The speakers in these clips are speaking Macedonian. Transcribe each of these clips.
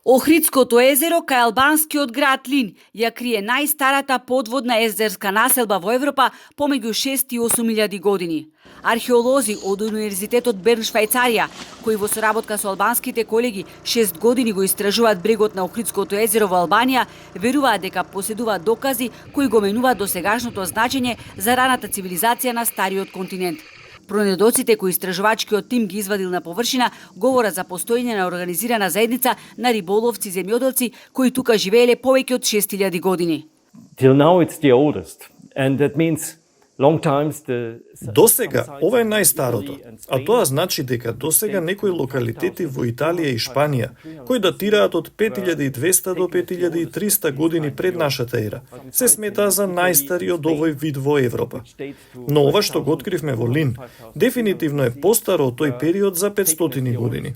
Охридското езеро кај албанскиот град Лин ја крие најстарата подводна езерска населба во Европа помеѓу 6 и 8.000 години. Археолози од Универзитетот Берн, Швајцарија, кои во соработка со албанските колеги 6 години го истражуваат брегот на Охридското езеро во Албанија, веруваат дека поседуваат докази кои го менуваат досегашното значење за раната цивилизација на стариот континент. Пронедоците кои истражувачкиот тим ги извадил на површина говорат за постоење на организирана заедница на риболовци земјоделци кои тука живееле повеќе од 6.000 години. Till now it's the oldest, and that means long times the... Досега ова е најстарото, а тоа значи дека досега некои локалитети во Италија и Шпанија, кои датираат од 5200 до 5300 години пред нашата ера, се смета за најстари од овој вид во Европа. Но ова што го откривме во Лин, дефинитивно е постаро од тој период за 500 години.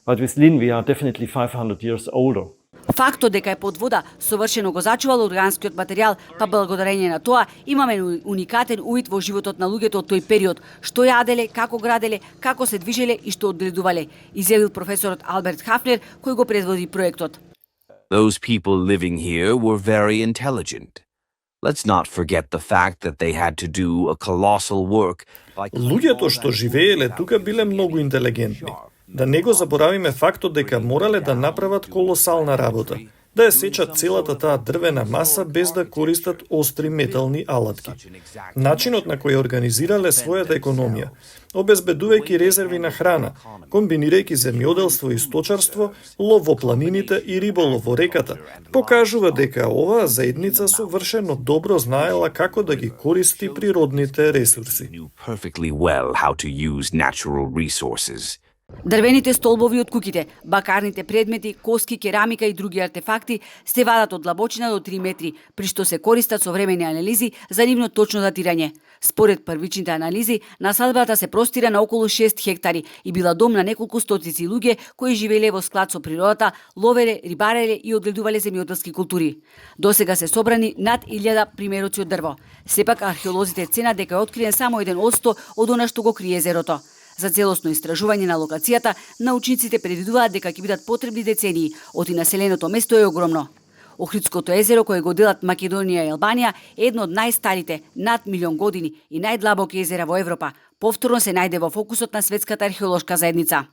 But with Lin we are definitely 500 years older. Фактот дека е под вода совршено го зачувал органскиот материјал, па благодарење на тоа имаме уникатен увид во животот на луѓето од тој период, што јаделе, како граделе, како се движеле и што одгледувале, изјавил професорот Алберт Хафнер, кој го предводи проектот. Those people living here were very intelligent. Let's not forget the fact that they had to do a colossal work. Луѓето што живееле тука биле многу интелигентни. Да не го заборавиме фактот дека морале да направат колосална работа, да ја сечат целата таа дрвена маса без да користат остри метални алатки. Начинот на кој организирале својата економија, обезбедувајќи резерви на храна, комбинирајќи земјоделство и сточарство, лов во планините и риболов во реката, покажува дека оваа заедница совршено добро знаела како да ги користи природните ресурси. Дрвените столбови од куќите, бакарните предмети, коски, керамика и други артефакти се вадат од длабочина до 3 метри, при што се користат современи анализи за нивно точно датирање. Според првичните анализи, насадбата се простира на околу 6 хектари и била дом на неколку стотици луѓе кои живееле во склад со природата, ловеле, рибареле и одгледувале земјоделски култури. Досега се собрани над 1000 примероци од дрво. Сепак археолозите ценат дека е откриен само 1% од она што го крие езерото. За целосно истражување на локацијата, научниците предвидуваат дека ќе бидат потребни децении, оти населеното место е огромно. Охридското езеро, кое го делат Македонија и Албанија, е едно од најстарите, над 1.000.000 години и најдлабоки езера во Европа. Повторно се најде во фокусот на светската археолошка заедница.